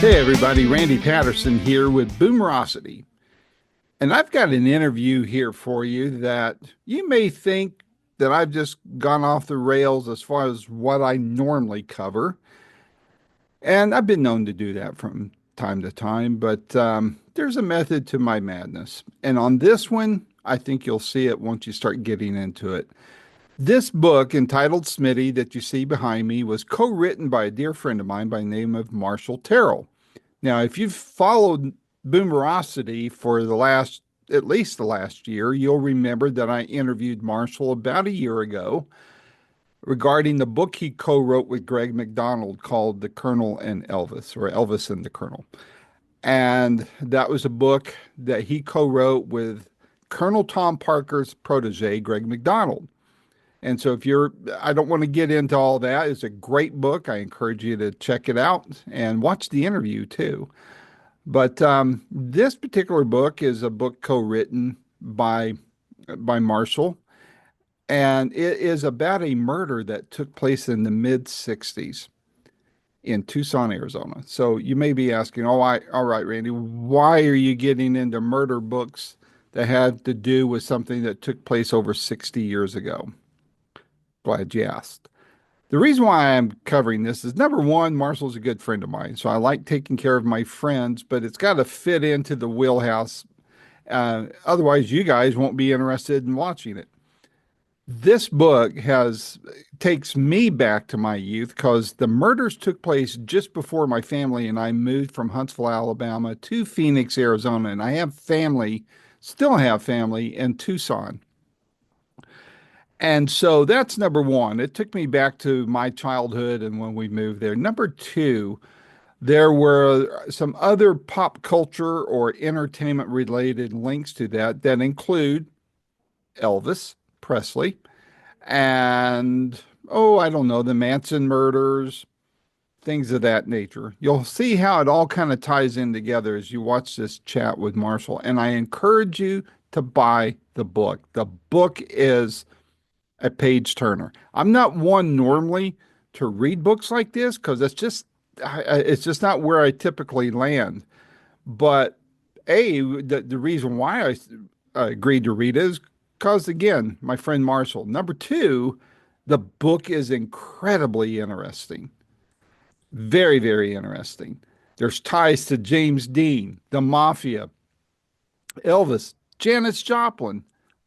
Hey everybody, Randy Patterson here with Boomerocity. And I've got an interview here for you that you may think that I've just gone off the rails as far as what I normally cover. And I've been known to do that from time to time, but there's a method to my madness. And on this one, I think you'll see it once you start getting into it. This book, entitled Smitty, that you see behind me, was co-written by a dear friend of mine by the name of Marshall Terrill. Now, if you've followed Boomerocity for at least the last year, you'll remember that I interviewed Marshall about a year ago regarding the book he co-wrote with Greg McDonald called The Colonel and Elvis, or Elvis and the Colonel. And that was a book that he co-wrote with Colonel Tom Parker's protege, Greg McDonald. And so I don't want to get into all that. It's a great book. I encourage you to check it out and watch the interview too. But this particular book is a book co-written by Marshall, and it is about a murder that took place in the mid 60s in Tucson, Arizona. So you may be asking, all right, Randy, why are you getting into murder books that have to do with something that took place over 60 years ago? Glad you asked. The reason why I'm covering this is, number one, Marshall's a good friend of mine, so I like taking care of my friends, but it's got to fit into the wheelhouse. Otherwise, you guys won't be interested in watching it. This book takes me back to my youth because the murders took place just before my family and I moved from Huntsville, Alabama to Phoenix, Arizona, and still have family in Tucson. And so that's number one. It took me back to my childhood and when we moved there. Number two, there were some other pop culture or entertainment related links to that include Elvis Presley and, I don't know, the Manson murders, things of that nature. You'll see how it all kind of ties in together as you watch this chat with Marshall. And I encourage you to buy the book. The book is a page turner. I'm not one normally to read books like this because it's just not where I typically land. But the reason why I agreed to read it is because, again, my friend Marshall. Number two, the book is incredibly interesting. Very, very interesting. There's ties to James Dean, the Mafia, Elvis, Janis Joplin,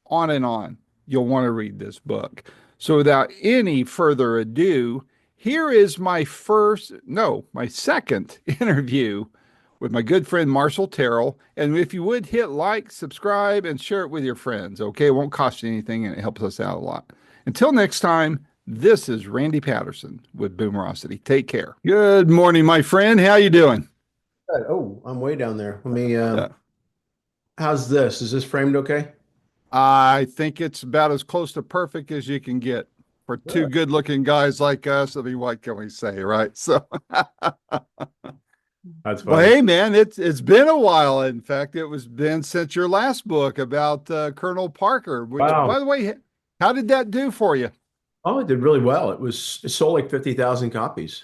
on and on. You'll want to read this book. So without any further ado, here is my second interview with my good friend Marshall Terrill. And if you would hit like, subscribe, and share it with your friends, okay? It won't cost you anything and it helps us out a lot. Until next time, this is Randy Patterson with Boomerocity. Take care. Good morning, my friend. How you doing? Oh, I'm way down there. Let me, how's this? Is this framed okay? I think it's about as close to perfect as you can get for two Good. good-looking guys like us. I mean, what can we say, right? So, That's well, funny. hey, man, it's been a while. In fact, it was been since your last book about Colonel Parker. Which, by Wow. the way, how did that do for you? Oh, it did really well. It sold like 50,000 copies.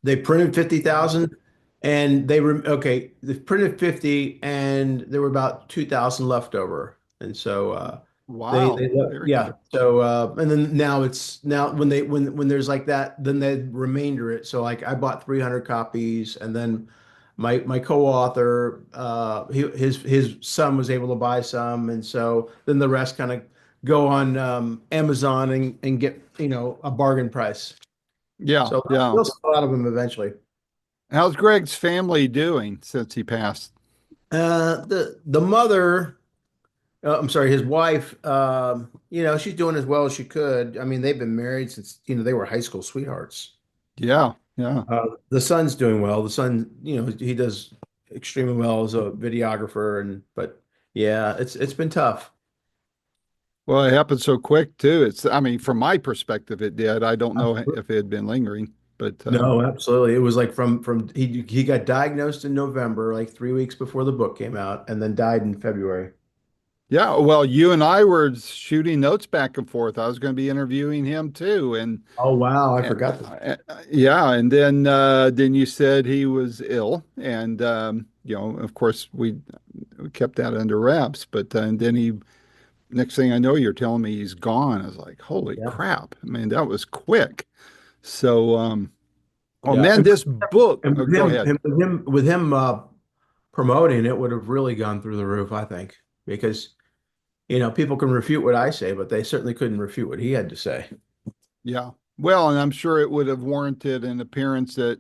They printed 50,000 and they printed 50 and there were about 2,000 left over. And so Wow, very yeah. good. So and then now when there's like that, then they remainder it. So like I bought 300 copies and then my co-author his son was able to buy some, and so then the rest kind of go on Amazon and get a bargain price. Yeah, So yeah. they'll sell out of them eventually. How's Greg's family doing since he passed? The mother, I'm sorry, his wife, she's doing as well as she could. I mean, they've been married since, they were high school sweethearts. Yeah, yeah. The son's doing well. The son, he does extremely well as a videographer, but yeah, it's been tough. Well, it happened so quick too. I mean, from my perspective, it did. I don't know if it had been lingering, but No, absolutely. It was like from he got diagnosed in November, like 3 weeks before the book came out, and then died in February. Yeah, well, you and I were shooting notes back and forth. I was going to be interviewing him too, Oh, wow. I and forgot that. yeah, and then you said he was ill, and of course, we kept that under wraps. But and then he next thing I know, you're telling me he's gone. I was like, holy Yeah. crap! I mean, that was quick. So, oh Yeah. man, this book. And Oh, with go ahead. him promoting it would have really gone through the roof, I think, because people can refute what I say, but they certainly couldn't refute what he had to say. Yeah. Well, and I'm sure it would have warranted an appearance at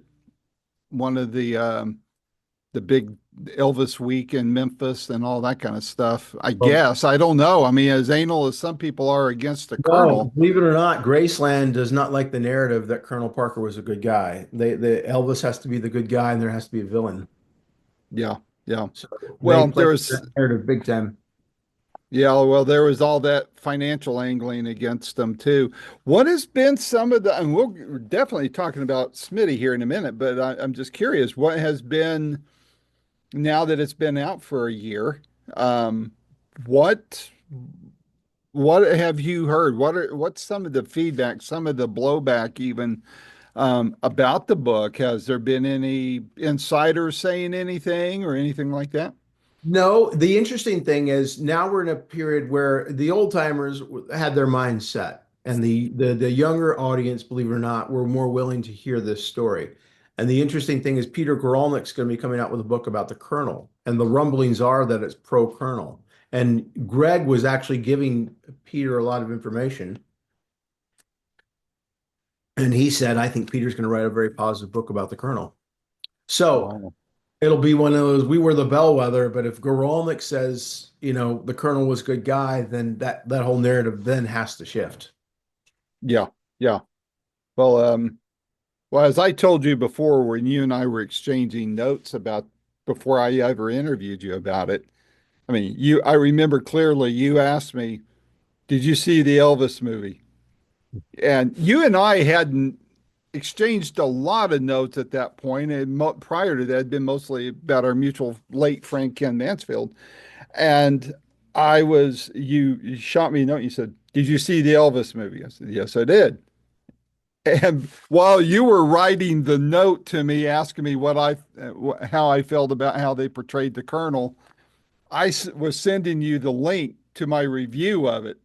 one of the big Elvis week in Memphis and all that kind of stuff. I Well, guess. I don't know. I mean, as anal as some people are against the no, colonel. believe it or not, Graceland does not like the narrative that Colonel Parker was a good guy. The Elvis has to be the good guy, and there has to be a villain. Yeah. Yeah. So they Well, play there that was narrative big time. yeah, well, there was all that financial angling against them too. What has been some of the, and we're definitely talking about Smitty here in a minute, but I'm just curious, what has been now that it's been out for a year? Um, what what have you heard? What's some of the feedback, some of the blowback even about the book? Has there been any insiders saying anything or anything like that? No, the interesting thing is now we're in a period where the old timers had their minds set, and the younger audience, believe it or not, were more willing to hear this story. And the interesting thing is Peter Goralnik's going to be coming out with a book about the Colonel, and the rumblings are that it's pro-Colonel. And Greg was actually giving Peter a lot of information, and he said, "I think Peter's going to write a very positive book about the Colonel." So Wow. it'll be one of those, we were the bellwether, but if Goralnik says, the colonel was a good guy, then that whole narrative then has to shift. Yeah, yeah. Well, well, as I told you before, when you and I were exchanging notes about before I ever interviewed you about it, I mean, I remember clearly you asked me, "Did you see the Elvis movie?" And you and I hadn't exchanged a lot of notes at that point, and prior to that, had been mostly about our mutual late friend Ken Mansfield. And you shot me a note. And you said, "Did you see the Elvis movie?" I said, "Yes, I did." And while you were writing the note to me asking me how I felt about how they portrayed the colonel, was sending you the link to my review of it.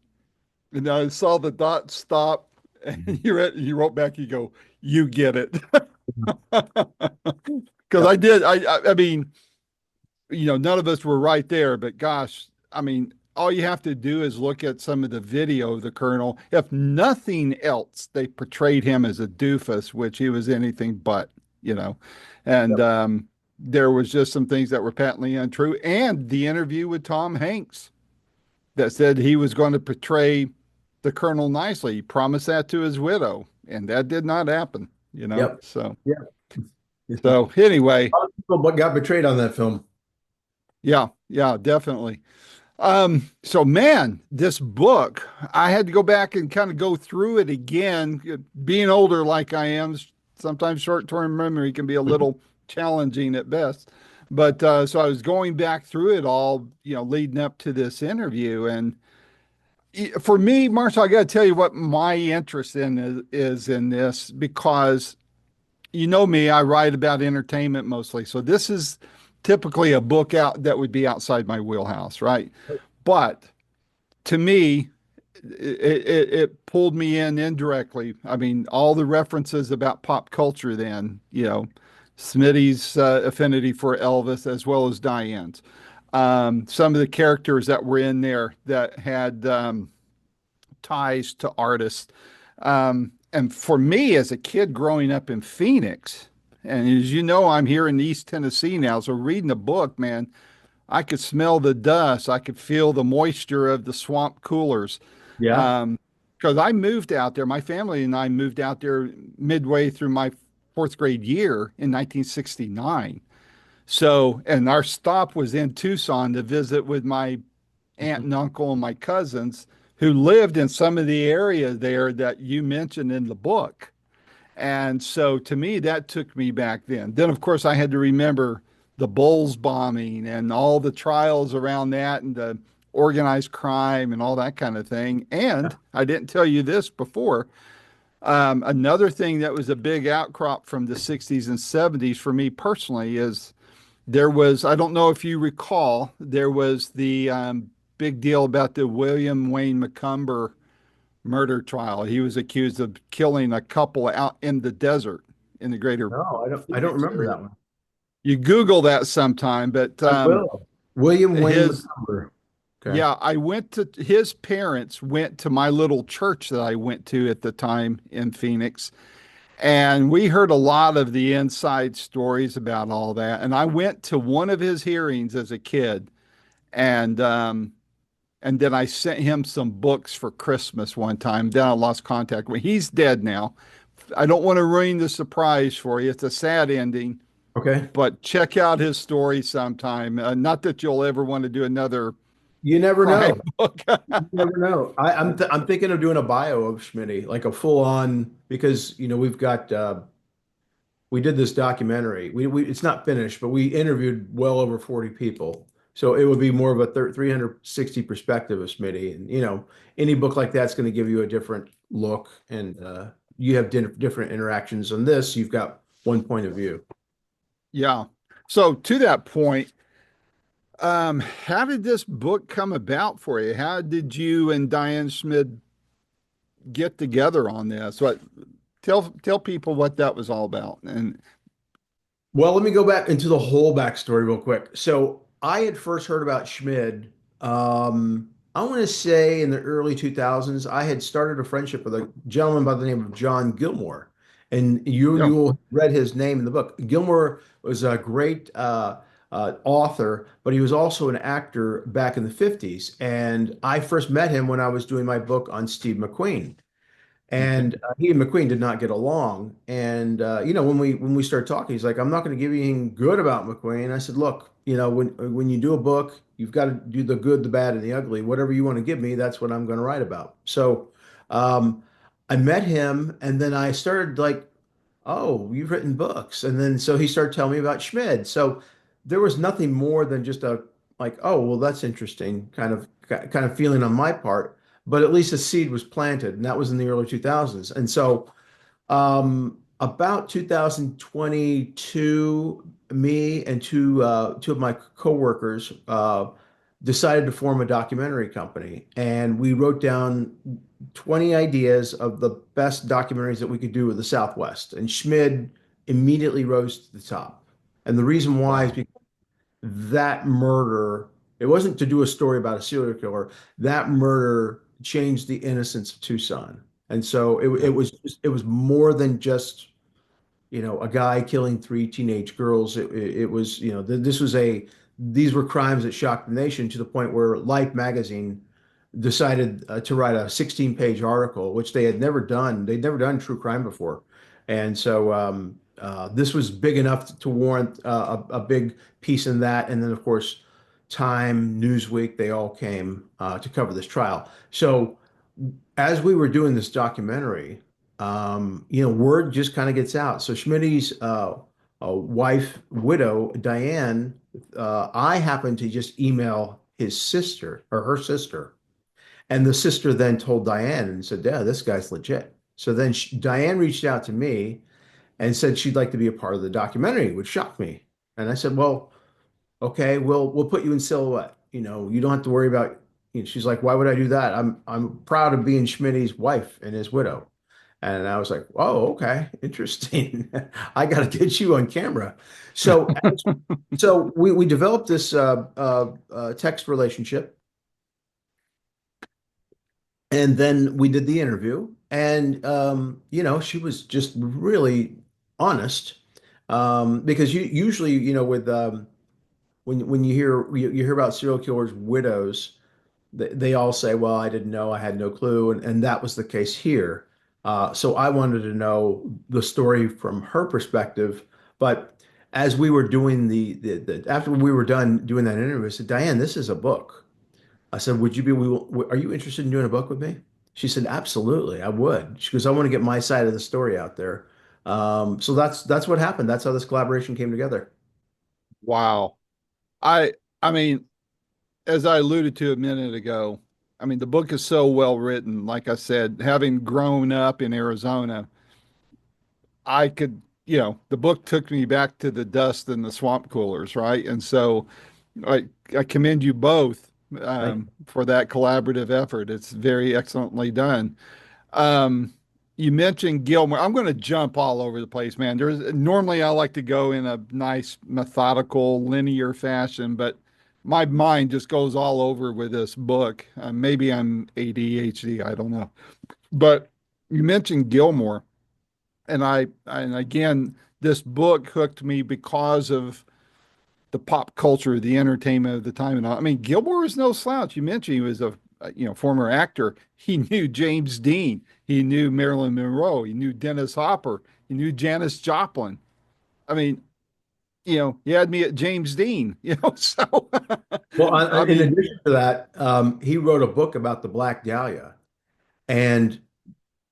And I saw the dot stop and you wrote back, you go, "You get it." Because Yep. I did. I mean, none of us were right there, but gosh, I mean, all you have to do is look at some of the video of the colonel. If nothing else, they portrayed him as a doofus, which he was anything but, you know. And Yep. there was just some things that were patently untrue. And the interview with Tom Hanks that said he was going to portray the colonel nicely. He promised that to his widow, and that did not happen, you know. Yep. So, Yeah. A so anyway, lot of people got betrayed on that film. yeah, yeah, definitely. So man, this book, I had to go back and kind of go through it again. Being older like I am, sometimes short-term memory can be a little challenging at best. But so I was going back through it all, leading up to this interview. And for me, Marshall, I got to tell you what my interest in is in this because you know me, I write about entertainment mostly. So this is typically a book out that would be outside my wheelhouse, right? But to me, it pulled me in indirectly. I mean, all the references about pop culture then, Smitty's affinity for Elvis as well as Diane's. Some of the characters that were in there that had ties to artists. And for me, as a kid growing up in Phoenix, and as you know, I'm here in East Tennessee now, so reading the book, man, I could smell the dust. I could feel the moisture of the swamp coolers. Yeah. Because I moved out there, my family and I moved out there midway through my fourth grade year in 1969. So, and our stop was in Tucson to visit with my aunt and uncle and my cousins who lived in some of the area there that you mentioned in the book. And so to me, that took me back then. Then, of course, I had to remember the Bulls bombing and all the trials around that and the organized crime and all that kind of thing. And I didn't tell you this before. Another thing that was a big outcrop from the 60s and 70s for me personally is there was, I don't know if you recall, there was the big deal about the William Wayne McCumber murder trial. He was accused of killing a couple out in the desert in the greater No, I don't Phoenix remember area. that one. You Google that sometime, but I will. William Wayne his, McCumber. Okay. yeah, I went to his parents went to my little church that I went to at the time in Phoenix. And we heard a lot of the inside stories about all that. And I went to one of his hearings as a kid, and then I sent him some books for Christmas one time. Then I lost contact with him. He's dead now. I don't want to ruin the surprise for you. It's a sad ending, Okay. but check out his story sometime. Not that you'll ever want to do another You never crime know. book. You never know. I'm thinking of doing a bio of Schmitty, like a full on, because we've got we did this documentary. We it's not finished, but we interviewed well over 40 people. So it would be more of a 360 perspective of Smitty. And any book like that's going to give you a different look, and you have different interactions. On this, you've got one point of view. Yeah. So to that point, how did this book come about for you? How did you and Diane Schmid get together on this? What tell people what that was all about. And Well, let me go back into the whole backstory real quick. So I had first heard about Schmid. I want to say in the early 2000s, I had started a friendship with a gentleman by the name of John Gilmore, and yeah, you read his name in the book. Gilmore was a great author, but he was also an actor back in the 50s. And I first met him when I was doing my book on Steve McQueen. okay. And he and McQueen did not get along. And when we started talking, he's like, "I'm not going to give you anything good about McQueen." I said, "Look, when you do a book, you've got to do the good, the bad, and the ugly. Whatever you want to give me, that's what I'm going to write about." So um, I met him, and then I started like, "Oh, you've written books," and then so he started telling me about Schmid. So there was nothing more than just a like, "Oh, well, that's interesting," kind of feeling on my part, but at least a seed was planted, and that was in the early 2000s. And so, about 2022, me and two of my coworkers decided to form a documentary company, and we wrote down 20 ideas of the best documentaries that we could do with the Southwest. And Schmid immediately rose to the top. And the reason why is Wow. because that murder, it wasn't to do a story about a serial killer. That murder changed the innocence of Tucson. And so Yeah. it was more than just, a guy killing three teenage girls. It was, these were crimes that shocked the nation to the point where Life magazine decided to write a 16-page article, which they had never done. They'd never done true crime before. And so this was big enough to warrant a big piece in that. And then, of course, Time, Newsweek, they all came to cover this trial. So as we were doing this documentary, word just kind of gets out. So Schmitty's wife, widow, Diane, I happened to just email his sister or her sister. And the sister then told Diane and said, "Yeah, this guy's legit." So then Diane reached out to me and said she'd like to be a part of the documentary, which shocked me. And I said, "Well, okay, we'll put you in silhouette. You don't have to worry about." She's like, "Why would I do that? I'm proud of being Schmitty's wife and his widow." And I was like, "Oh, okay, interesting. I got to get you on camera." So we developed this text relationship, and then we did the interview, and she was just really honest, because usually, with when you hear about serial killers' widows, they all say, "Well, I didn't know, I had no clue," and that was the case here. So I wanted to know the story from her perspective, but as we were doing after we were done doing that interview, I said, "Diane, this is a book." I said, are you interested in doing a book with me?" She said, "Absolutely, I would." She goes, "I want to get my side of the story out there." So that's what happened. That's how this collaboration came together. Wow. I I mean, as I alluded to a minute ago, I mean, the book is so well written. Like I said, having grown up in Arizona, I could, the book took me back to the dust and the swamp coolers, right? And so I commend you both Thank for that collaborative effort. It's very excellently done. Um, you mentioned Gilmore. I'm going to jump all over the place, man. There's normally I like to go in a nice, methodical, linear fashion, but my mind just goes all over with this book. Maybe I'm ADHD, I don't know. But you mentioned Gilmore, and again, this book hooked me because of the pop culture, the entertainment of the time. And I mean, Gilmore is no slouch. You mentioned he was a former actor. He knew James Dean. He knew Marilyn Monroe. He knew Dennis Hopper. He knew Janis Joplin. I mean, he had me at James Dean. So Well, I in mean, addition to that, he wrote a book about the Black Dahlia, and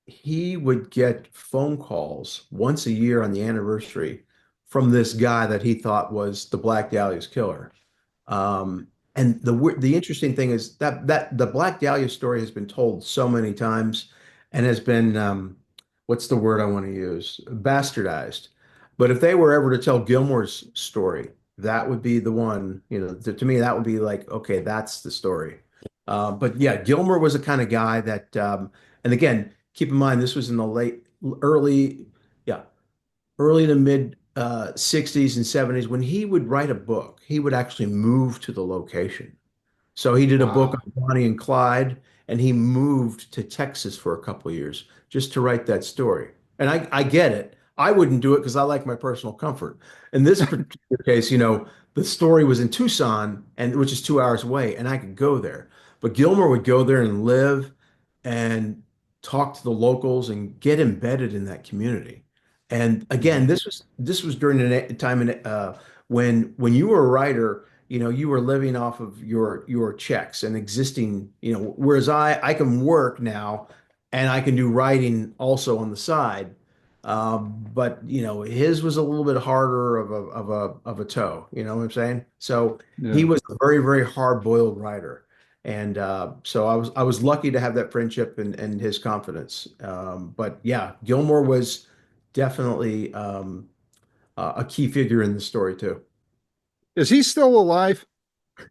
he would get phone calls once a year on the anniversary from this guy that he thought was the Black Dahlia's killer. And the interesting thing is that the Black Dahlia story has been told so many times and has been what's the word I want to use? Bastardized. But if they were ever to tell Gilmore's story, that would be the one, to me, that would be like, okay, that's the story. But yeah, Gilmore was the kind of guy that, and again, keep in mind, this was in the early, yeah, early to mid 60s and 70s. When he would write a book, he would actually move to the location. So he did a book wow. on Bonnie and Clyde, and he moved to Texas for a couple of years just to write that story. And I get it. I wouldn't do it because I like my personal comfort. In this particular case, the story was in Tucson, and which is 2 hours away, and I could go there. But Gilmore would go there and live and talk to the locals and get embedded in that community. And again, Mhm. this was during the time when you were a writer, you were living off of your checks and existing, whereas I can work now and I can do writing also on the side. But his was a little bit harder of a toe, you know what I'm saying? So he Yeah. was a very, very hard-boiled writer. And so I was lucky to have that friendship and his confidence. But yeah, Gilmore was definitely a key figure in the story too. Is he still alive?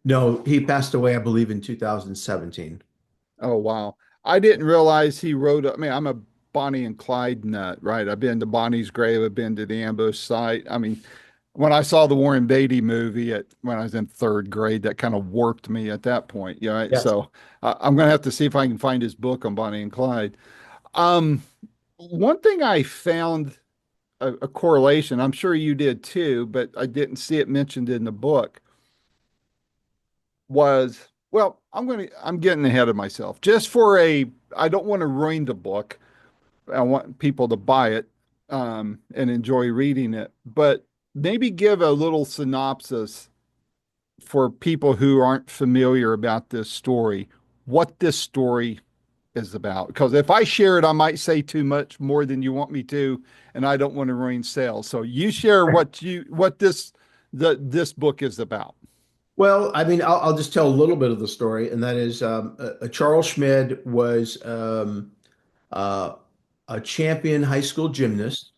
No, he passed away, I believe, in 2017. Oh, wow. I didn't realize he wrote. I mean, I'm a Bonnie and Clyde nut, right? I've been to Bonnie's grave. I've been to the ambush site. I mean, when I saw the Warren Beatty movie when I was in third grade, that kind of warped me at that point. Right? Yes. So I'm going to have to see if I can find his book on Bonnie and Clyde. Um, One thing I found a correlation, I'm sure you did too, but I didn't see it mentioned in the book, was, well, I'm getting ahead of myself. I don't want to ruin the book. I want people to buy it and enjoy reading it, but maybe give a little synopsis for people who aren't familiar about this story, what this story is about. Because if I share it, I might say too much more than you want me to, and I don't want to ruin sales. So you share what this book is about. Well, I mean, I'll just tell a little bit of the story, and that is Charles Schmid was uh, a champion high school gymnast,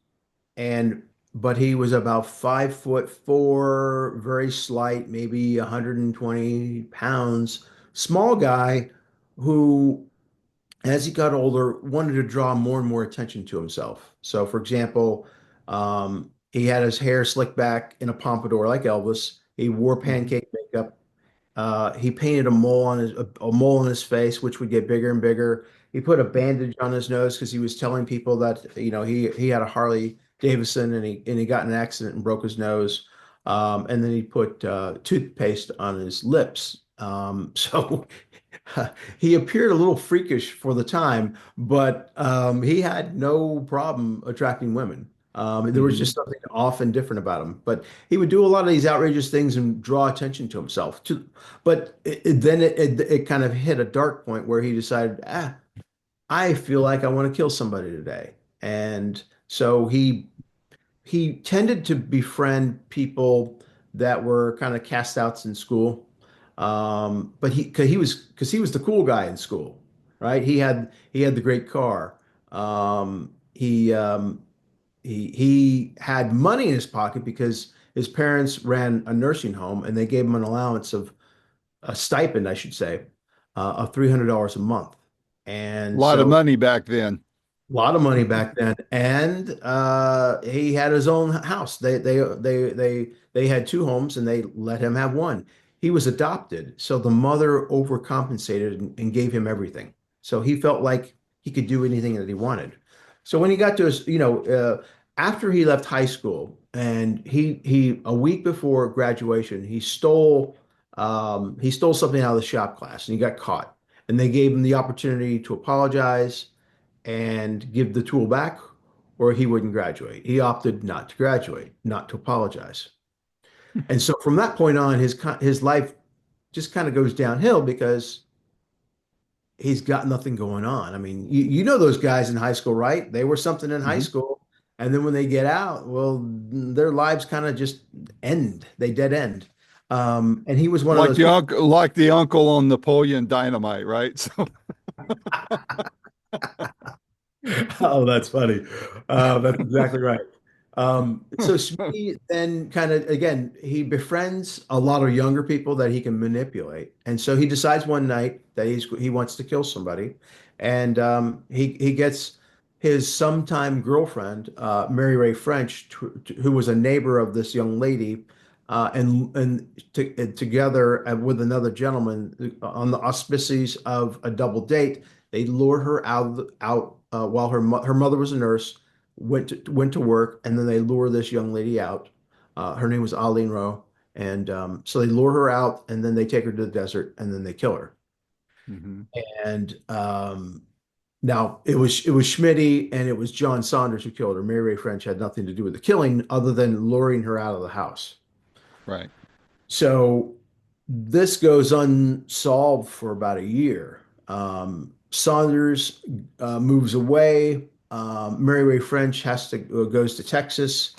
and but he was about 5'4", very slight, maybe 120 pounds, small guy who as he got older, wanted to draw more and more attention to himself. So, for example, he had his hair slicked back in a pompadour like Elvis. He wore Mhm. pancake makeup. He painted a mole on his face, which would get bigger and bigger. He put a bandage on his nose because he was telling people that he had a Harley Davidson and he got in an accident and broke his nose. And then he put toothpaste on his lips. So he appeared a little freakish for the time, but he had no problem attracting women. There was just Mhm. something off and different about him. But he would do a lot of these outrageous things and draw attention to himself. But then it kind of hit a dark point where he decided, I feel like I want to kill somebody today. And so he tended to befriend people that were kind of cast outs in school. But because he was the cool guy in school, right? He had the great car. Um, he he had money in his pocket because his parents ran a nursing home and they gave him an allowance of a stipend, I should say, of $300 a month. A And lot of so money back then. a lot of money back then, and he had his own house. They had two homes, and they let him have one. He was adopted, so the mother overcompensated and gave him everything. So he felt like he could do anything that he wanted. So when he got to his, after he left high school, and he a week before graduation, he stole something out of the shop class, and he got caught. And they gave him the opportunity to apologize and give the tool back, or he wouldn't graduate. He opted not to graduate, not to apologize. And so from that point on, his life just kind of goes downhill because he's got nothing going on. I mean, you know those guys in high school, right? They were something in high Mhm. school, and then when they get out, well, their lives kind of just end. They dead end. And he was one of those people. Like the uncle on Napoleon Dynamite, right? So Oh, that's funny. That's exactly right. So Smitty then kind of, again, he befriends a lot of younger people that he can manipulate. And so he decides one night that he wants to kill somebody. And he gets his sometime girlfriend, Mary Ray French, who was a neighbor of this young lady, together with another gentleman on the auspices of a double date. They lured her out while her mother was a nurse, went to work, and then they lure this young lady out. Her name was Eileen Rowe, and so they lure her out, and then they take her to the desert, and then they kill her. Mhm. And now it was Schmitty and it was John Saunders who killed her. Mary Ray French had nothing to do with the killing, other than luring her out of the house. Right. So this goes unsolved for about a year. Saunders moves away. Mary Ray French goes to Texas,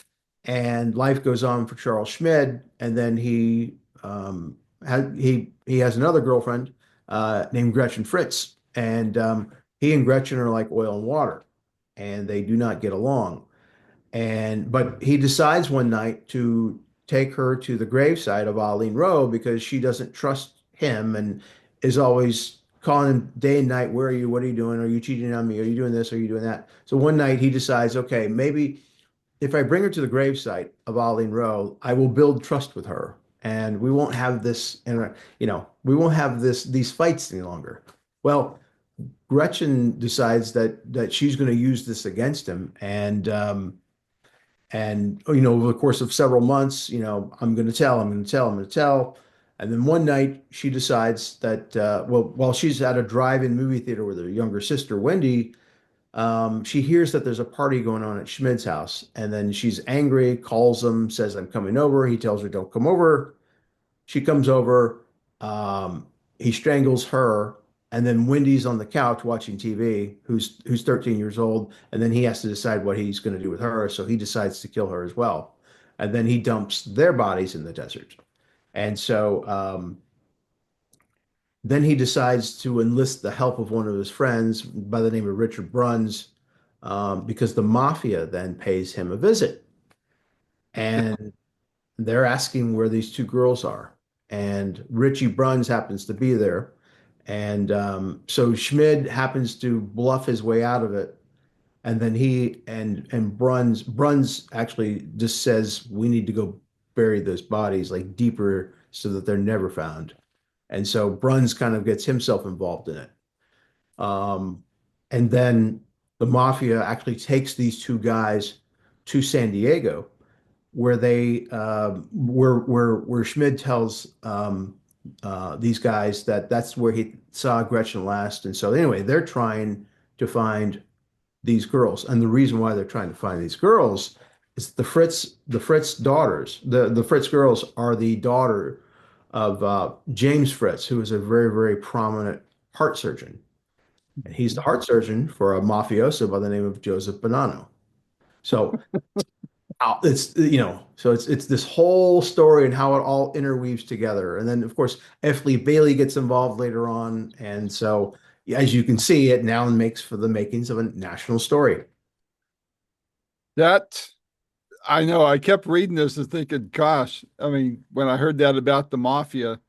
and life goes on for Charles Schmid. And then he has another girlfriend named Gretchen Fritz, and he and Gretchen are like oil and water, and they do not get along. But he decides one night to take her to the gravesite of Eileen Rowe because she doesn't trust him and is always calling him day and night. Where are you? What are you doing? Are you cheating on me? Are you doing this? Are you doing that? So one night he decides, okay, maybe if I bring her to the gravesite of Eileen Rowe, I will build trust with her, and we won't have we won't have these fights any longer. Well, Gretchen decides that she's going to use this against him, and over the course of several months, I'm going to tell. And then one night she decides that, while she's at a drive-in movie theater with her younger sister, Wendy, she hears that there's a party going on at Schmid's house. And then she's angry, calls him, says, I'm coming over. He tells her, don't come over. She comes over. Um, he strangles her, and then Wendy's on the couch watching TV, who's 13 years old, and then he has to decide what he's going to do with her. So he decides to kill her as well, and then he dumps their bodies in the desert. And so then he decides to enlist the help of one of his friends by the name of Richard Bruns, because the mafia then pays him a visit, and they're asking where these two girls are. And Richie Bruns happens to be there. And so Schmid happens to bluff his way out of it. And then he and Bruns actually just says, we need to go bury those bodies like deeper so that they're never found. And so Bruns kind of gets himself involved in it. Um, and then the mafia actually takes these two guys to San Diego, where they where Schmid tells these guys that that's where he saw Gretchen last. And so anyway, they're trying to find these girls, and the reason why they're trying to find these girls is the Fritz daughters. The Fritz girls are the daughter of James Fritz, who is a very, very prominent heart surgeon, and he's the Mhm. heart surgeon for a mafioso by the name of Joseph Bonanno. So It's, so it's this whole story and how it all interweaves together. And then of course F. Lee Bailey gets involved later on. And so as you can see, it now makes for the makings of a national story. That I know. I kept reading this and thinking, gosh, I mean, when I heard that about the mafia,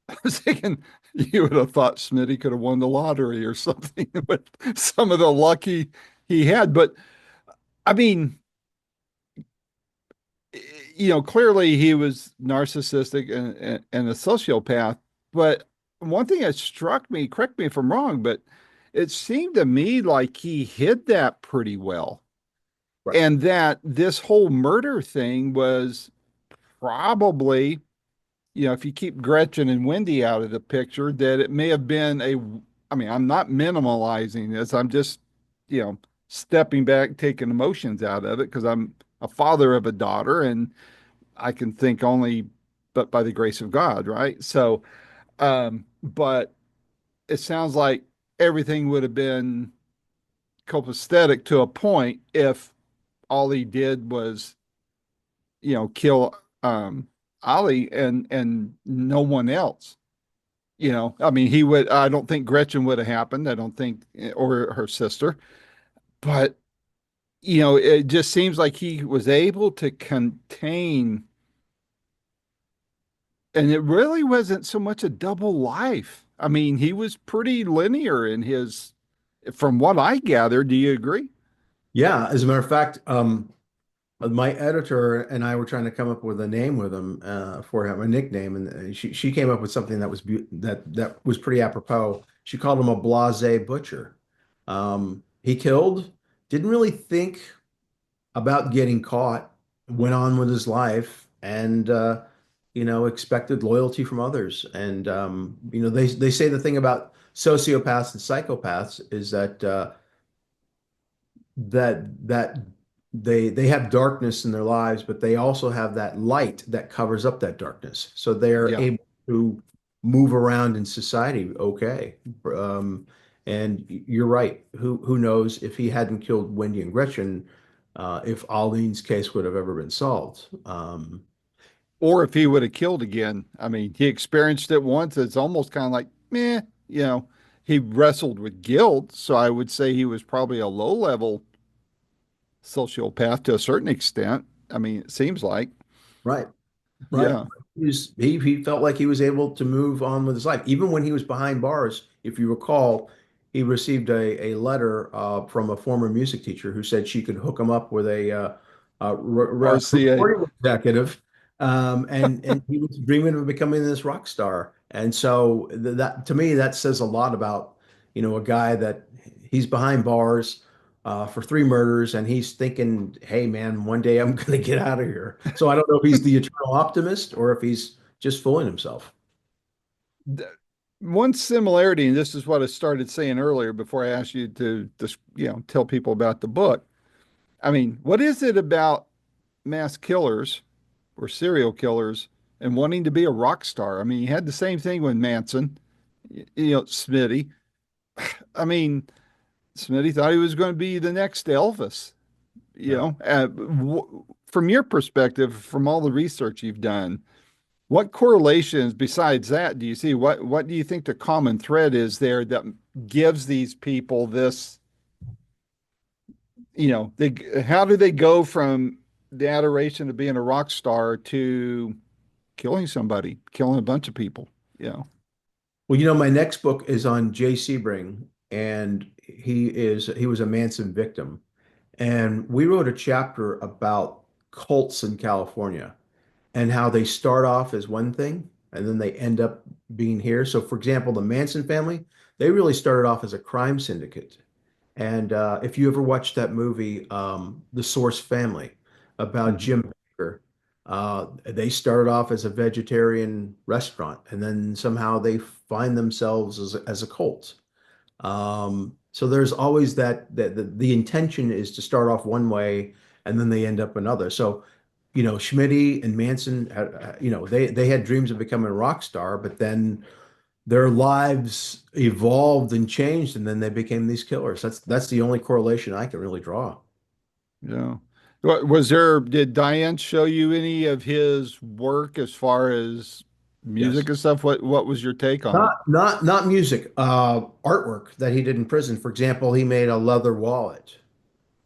I was thinking you would have thought Smitty could have won the lottery or something with some of the luck he had. But I mean, clearly he was narcissistic and a sociopath. But one thing that struck me, correct me if I'm wrong, but it seemed to me like he hid that pretty well. Right. And that this whole murder thing was probably, if you keep Gretchen and Wendy out of the picture, that it may have been I mean, I'm not minimalizing this. I'm just, you know, stepping back, taking emotions out of it because I'm a father of a daughter and I can think only but by the grace of God, right? So, but it sounds like everything would have been copacetic to a point if all he did was, kill Ali and no one else. I mean, I don't think Gretchen would have happened. I don't think, or her sister, but, it just seems like he was able to contain, and it really wasn't so much a double life. I mean, he was pretty linear in from what I gather. Do you agree? Yeah. As a matter of fact, my editor and I were trying to come up with a name with him for him, a nickname, and she came up with something that was that was pretty apropos. She called him a blasé butcher. He killed, didn't really think about getting caught, went on with his life, and expected loyalty from others. And they say the thing about sociopaths and psychopaths is that they have darkness in their lives, but they also have that light that covers up that darkness. So they are Yeah. able to move around in society okay. And you're right. Who knows if he hadn't killed Wendy and Gretchen, if Eileen's case would have ever been solved. Or if he would have killed again. I mean, he experienced it once. It's almost kind of like, meh, you know, he wrestled with guilt. So I would say he was probably a low level sociopath to a certain extent. I mean, it seems like, Right. Right. yeah. He felt like he was able to move on with his life. Even when he was behind bars, if you recall, he received a letter from a former music teacher who said she could hook him up with a RCA. recording executive. And he was dreaming of becoming this rock star. And so that to me, that says a lot about, a guy that he's behind bars for three murders, and he's thinking, "Hey, man, one day I'm going to get out of here." So I don't know if he's the eternal optimist or if he's just fooling himself. One similarity, and this is what I started saying earlier before I asked you to just, tell people about the book. I mean, what is it about mass killers or serial killers and wanting to be a rock star? I mean, you had the same thing with Manson, Smitty. I mean, Smitty thought he was going to be the next Elvis, Yeah. from your perspective, from all the research you've done, what correlations besides that do you see? What do you think the common thread is there that gives these people this, how do they go from the adoration of being a rock star to killing somebody, killing a bunch of people, you know? Well, my next book is on Jay Sebring, and he was a Manson victim. And we wrote a chapter about cults in California and how they start off as one thing and then they end up being here. So, for example, the Manson family, they really started off as a crime syndicate. And if you ever watched that movie, The Source Family, about Mhm. Jim Baker, they started off as a vegetarian restaurant, and then somehow they find themselves as a cult. So there's always that the intention is to start off one way, and then they end up another. So, Schmitty and Manson, they had dreams of becoming a rock star, but then their lives evolved and changed, and then they became these killers. That's the only correlation I can really draw. Yeah. Was there, did Diane show you any of his work as far as Yes. music and stuff? What was your take on it? Not music, artwork that he did in prison. For example, he made a leather wallet.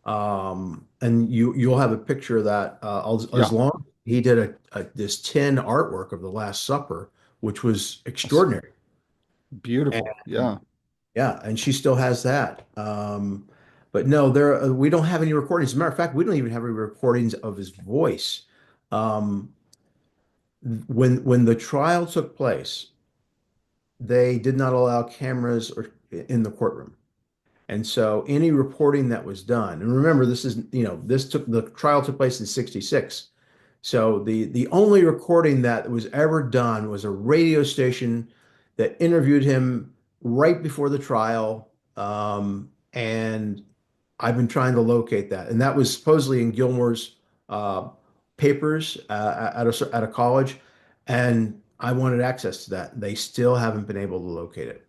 And you'll have a picture of that. As Yeah, long he did this tin artwork of the Last Supper, which was that's extraordinary. And beautiful. Yeah. yeah, and she still has that. But no, there we don't have any recordings. As a matter of fact, we don't even have any recordings of his voice. Um, when the trial took place, they did not allow cameras in the courtroom. And so any reporting that was done, and remember, this is, the trial took place in 66. So the only recording that was ever done was a radio station that interviewed him right before the trial. And I've been trying to locate that. And that was supposedly in Gilmore's uh, papers at a college. And I wanted access to that. They still haven't been able to locate it.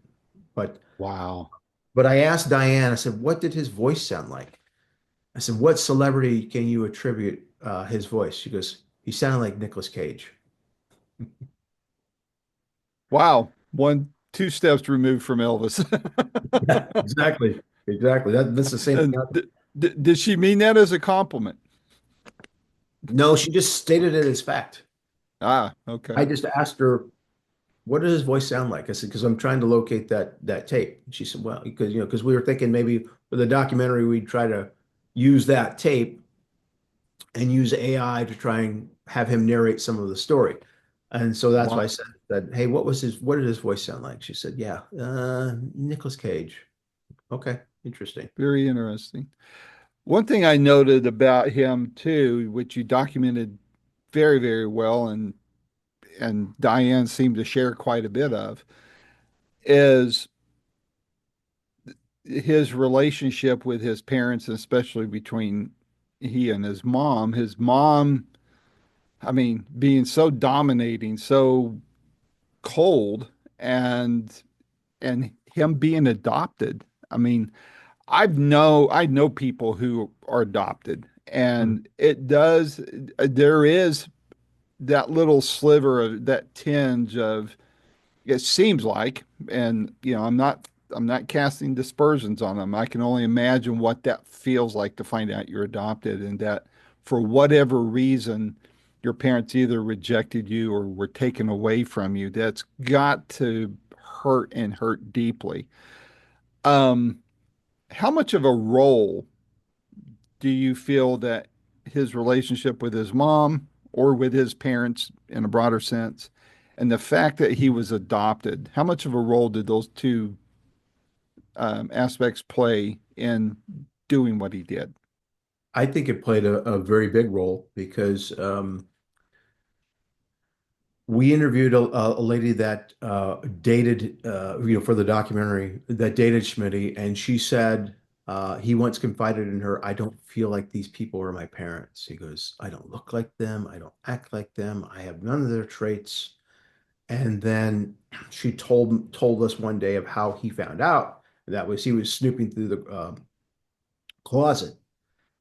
But Wow. but I asked Diane, I said, what did his voice sound like? I said, what celebrity can you attribute his voice? She goes, he sounded like Nicolas Cage. Wow. Two steps removed from Elvis. Yeah, exactly. Exactly. That's the same And thing. did she mean that as a compliment? No, she just stated it as fact. Ah, okay. I just asked her, what does his voice sound like? I said, because I'm trying to locate that tape. She said, well, because we were thinking maybe for the documentary, we'd try to use that tape and use AI to try and have him narrate some of the story. And so that's why I Wow. said that, hey, what did his voice sound like? She said, yeah, Nicolas Cage. Okay, interesting. Very interesting. One thing I noted about him too, which you documented very, very well, and Diane seemed to share quite a bit of, is his relationship with his parents, especially between he and his mom. His mom, I mean, being so dominating, so cold, and him being adopted. I mean, I know people who are adopted, Mhm. and it does there is that little sliver of that tinge of it seems like, and I'm not casting dispersions on them. I can only imagine what that feels like to find out you're adopted and that for whatever reason your parents either rejected you or were taken away from you. That's got to hurt and hurt deeply. Um, how much of a role do you feel that his relationship with his mom or with his parents in a broader sense, and the fact that he was adopted, how much of a role did those two aspects play in doing what he did? I think it played a very big role because we interviewed a lady that dated, for the documentary that dated Smitty, and she said he once confided in her, "I don't feel like these people are my parents." He goes, "I don't look like them. I don't act like them. I have none of their traits." And then she told us one day of how he found out. That was he was snooping through the closet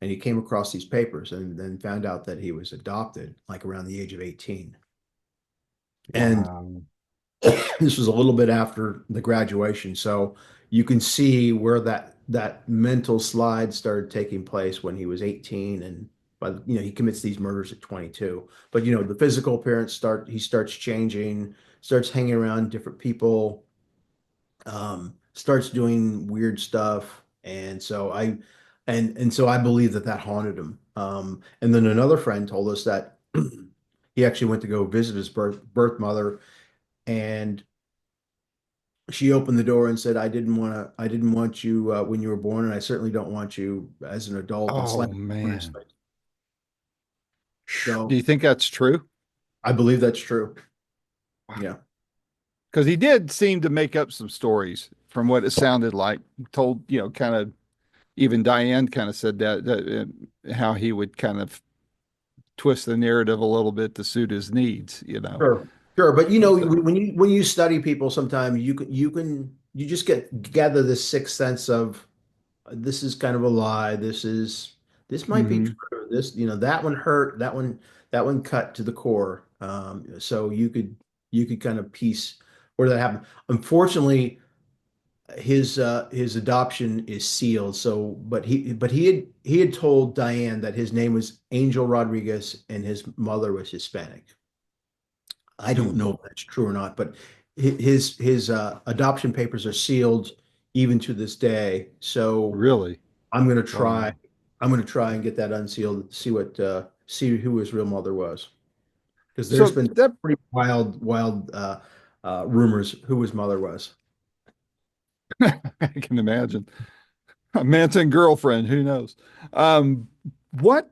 and he came across these papers and then found out that he was adopted, like around the age of 18. And Wow. this was a little bit after the graduation, so you can see where that mental slide started taking place when he was 18, and but he commits these murders at 22. But the physical appearance he starts changing, starts hanging around different people, starts doing weird stuff, and so I believe that haunted him. And then another friend told us that he actually went to go visit his birth mother, and she opened the door and said, I didn't want you when you were born, and I certainly don't want you as an adult." And Oh slammed the door in his man. face. Do So you think that's true? I believe that's true. Yeah. Because he did seem to make up some stories from what it sounded like. Told, kind of even Diane kind of said that how he would kind of twist the narrative a little bit to suit his needs. Sure. Sure. But So, when you study people, sometimes you just gather this sixth sense of this is kind of a lie. This is this might be Hmm. true. This, that one hurt. That one cut to the core. So you could kind of piece where that happened. Unfortunately, his adoption is sealed. So, but he had told Diane that his name was Angel Rodriguez and his mother was Hispanic. I don't Hmm. know if that's true or not, but his adoption papers are sealed even to this day. So Really? I'm gonna try. Wow. I'm gonna try and get that unsealed. See who his real mother was, because there's So been that pretty wild rumors who his mother was. I can imagine. A Manson girlfriend, who knows? Um, what?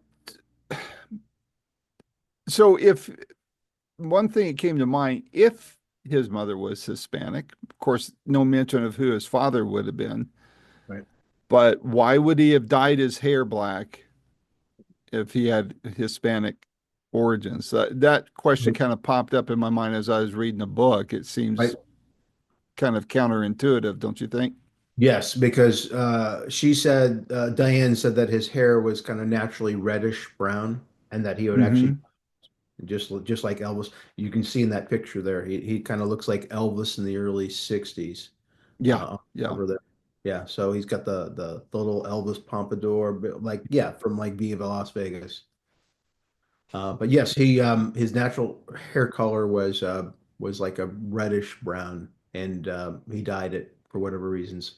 So if one thing that came to mind, if his mother was Hispanic, of course, no mention of who his father would have been, Right. but why would he have dyed his hair black if he had Hispanic origins? That question Right. kind of popped up in my mind as I was reading the book. It Right. seems kind of counterintuitive, don't you think? Yes, because Diane said that his hair was kind of naturally reddish brown, and that he would actually Hmm. just like Elvis. You can see in that picture there, he kind of looks like Elvis in the early '60s. Yeah, On the yeah. cover there. Yeah, so he's got the little Elvis pompadour, but like, yeah, from like Viva Las Vegas. But yes, his natural hair color was like a reddish brown, and he dyed it for whatever reasons.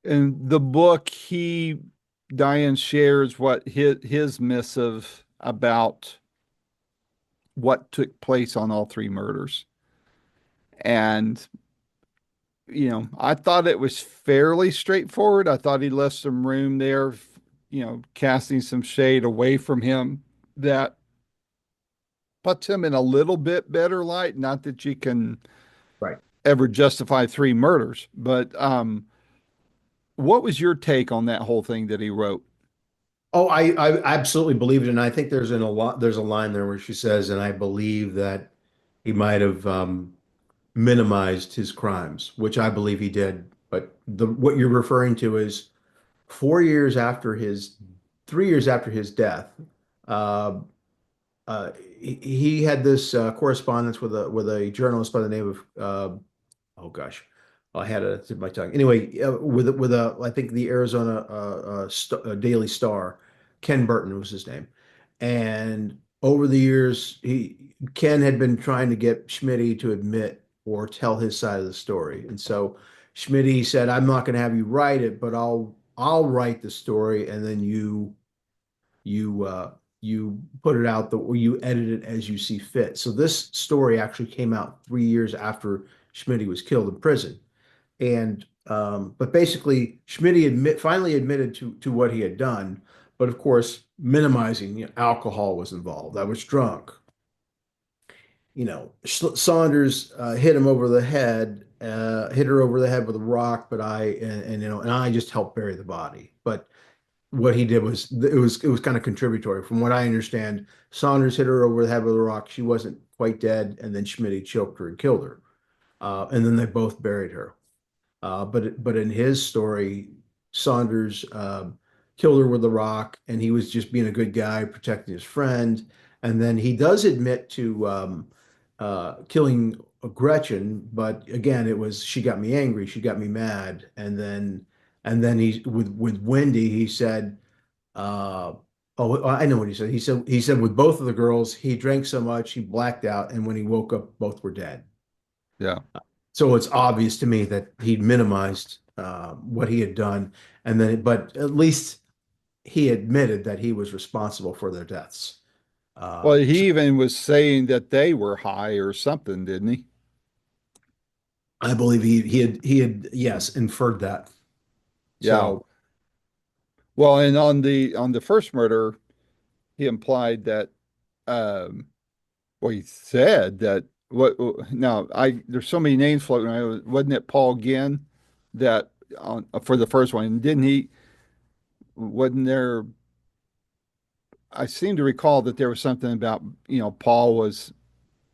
In the book, Diane shares what his missive about what took place on all three murders. And, I thought it was fairly straightforward. I thought he left some room there, casting some shade away from him that puts him in a little bit better light. Not that you can Right. ever justify three murders, but what was your take on that whole thing that he wrote? Oh, I absolutely believe it, and I think there's a line there where she says, and I believe that he might have minimized his crimes, which I believe he did. But what you're referring to is 4 years after his, 3 years after his death, uh, he had this correspondence with a journalist by the name of oh gosh, I had it at my tongue. Anyway, with I think the Arizona Daily Star, Ken Burton was his name, and over the years, Ken had been trying to get Schmitty to admit or tell his side of the story, and so Schmitty said, "I'm not going to have you write it, but I'll write the story, and then you put it out or you edit it as you see fit." So this story actually came out 3 years after Schmitty was killed in prison. And but basically Schmitty finally admitted to what he had done, but of course minimizing, alcohol was involved. I was drunk. Saunders hit her over the head with a rock, but I just helped bury the body. But what he did was it was kind of contributory. From what I understand, Saunders hit her over the head with a rock. She wasn't quite dead, and then Schmitty choked her and killed her. And then they both buried her. But in his story, Saunders killed her with a rock, and he was just being a good guy, protecting his friend. And then he does admit to killing Gretchen, but again, it was she got me angry, she got me mad, and then he with Wendy, he said, uh, "Oh, I know what he said. He said with both of the girls, he drank so much he blacked out, and when he woke up, both were dead." Yeah. So it's obvious to me that he minimized what he had done, but at least he admitted that he was responsible for their deaths. Well, So he even was saying that they were high or something, didn't he? I believe he had yes inferred that. Yeah. So Well, and on the first murder, he implied that um well, he said that what now I there's so many names floating around. Wasn't it Paul Ginn that on for the first one? Didn't he wasn't there I seem to recall that there was something about, Paul was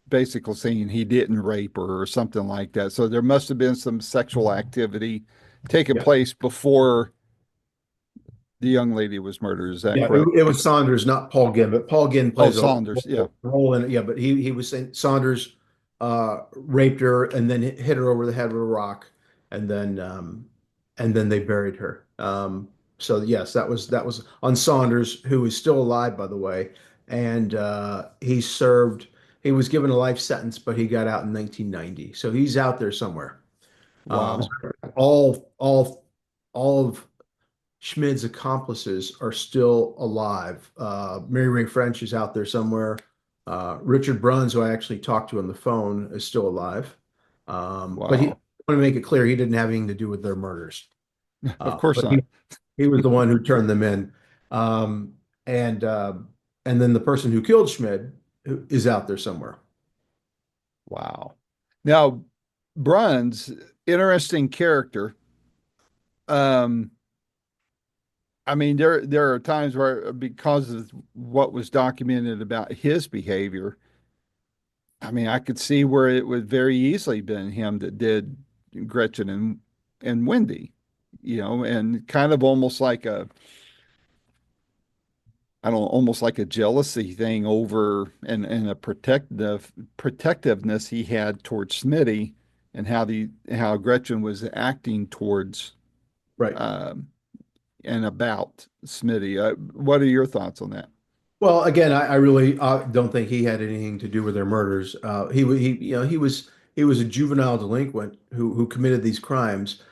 basically saying he didn't rape her or something like that. So there must have been some sexual activity taking yep, place before The young lady was murdered. Is that Yeah, correct? it was Saunders, not Paul Ginn, but Paul Ginn Oh, plays a Saunders. Yeah. role in it. Yeah, but he was saying Saunders raped her and then hit her over the head with a rock, and then they buried her. So yes, that was on Saunders, who is still alive, by the way, and he was given a life sentence, but he got out in 1990, so he's out there somewhere. Um, Wow. all all all of Schmid's accomplices are still alive. Mary Ray French is out there somewhere. Richard Bruns, who I actually talked to on the phone, is still alive. But I Wow. want to make it clear he didn't have anything to do with their murders. Of course But not. he was the one who turned them in. Um, and uh, and then the person who killed Schmid is out there somewhere. Wow. Now, Bruns, interesting character. Um, I mean, there are times where because of what was documented about his behavior, I mean, I could see where it would very easily been him that did Gretchen and Wendy, and kind of almost like a I don't know, almost like a jealousy thing over and a protectiveness he had towards Smitty and how Gretchen was acting towards Right. um, and about Smitty. What are your thoughts on that? Well, again, I really don't think he had anything to do with their murders. He was a juvenile delinquent who committed these crimes.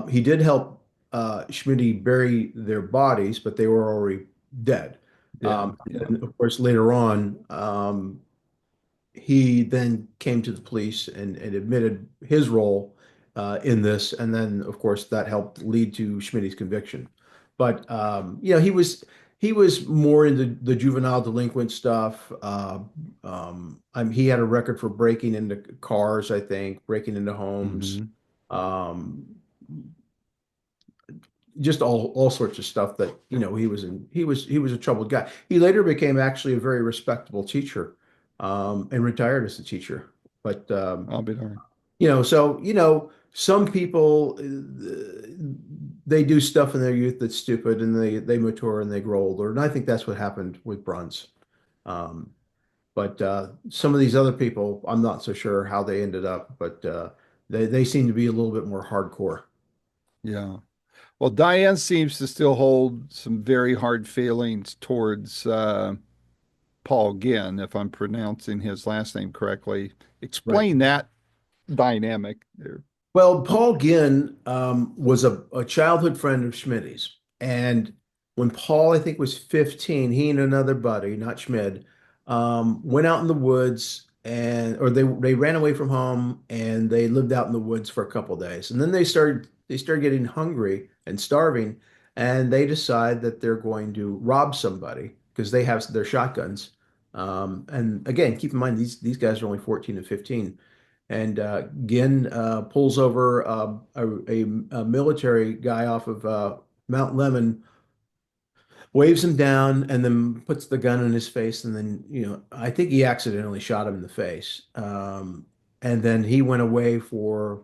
He did help Schmitty bury their bodies, but they were already dead. Yeah, yeah, And of course, later on, he then came to the police and admitted his role in this, and then of course that helped lead to Schmitty's conviction. But he was more into the juvenile delinquent stuff. He had a record for breaking into cars, I think, breaking into homes, hmm um, just all sorts of stuff that he was a troubled guy. He later became actually a very respectable teacher, and retired as a teacher. But I'll be darned. so some people they do stuff in their youth that's stupid, and they mature and they grow older. And I think that's what happened with Bruns. Um, but some of these other people, I'm not so sure how they ended up, but they seem to be a little bit more hardcore. Yeah. Well, Diane seems to still hold some very hard feelings towards Paul Ginn, if I'm pronouncing his last name correctly. Right. Explain that dynamic there. Well, Paul Ginn was a childhood friend of Schmidt's. And when Paul, I think, was 15, he and another buddy, not Schmid, went out in the woods or they ran away from home and they lived out in the woods for a couple of days. And then they started getting hungry and starving, and they decide that they're going to rob somebody because they have their shotguns. And again, keep in mind these guys are only 14 and 15. And Ginn pulls over a military guy off of Mount Lemon, waves him down, and then puts the gun in his face. And then, I think he accidentally shot him in the face. And then he went away for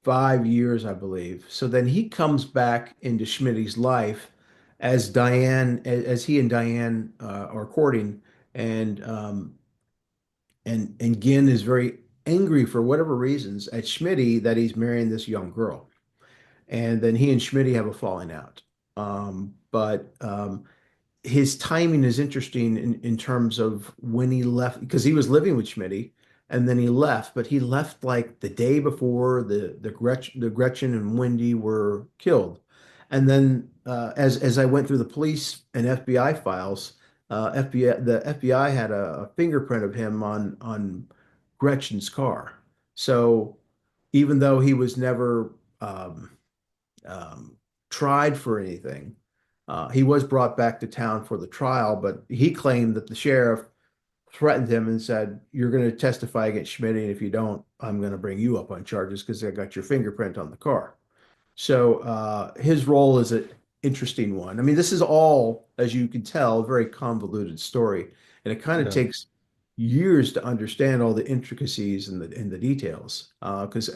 5 years, I believe. So then he comes back into Schmidt's life as he and Diane are courting, and and Ginn is very angry for whatever reasons at Schmitty that he's marrying this young girl. And then he and Schmitty have a falling out. But his timing is interesting in terms of when he left, because he was living with Schmitty and then he left, but he left like the day before the Gretchen and Wendy were killed. And then as I went through the police and FBI files, the FBI had a fingerprint of him on Gretchen's car. So even though he was never um, tried for anything, he was brought back to town for the trial, but he claimed that the sheriff threatened him and said, "You're going to testify against Schmidt, and if you don't, I'm going to bring you up on charges because I got your fingerprint on the car." So his role is an interesting one. I mean, this is all, as you can tell, a very convoluted story, and it kind of Yeah. takes years to understand all the intricacies and the details. Because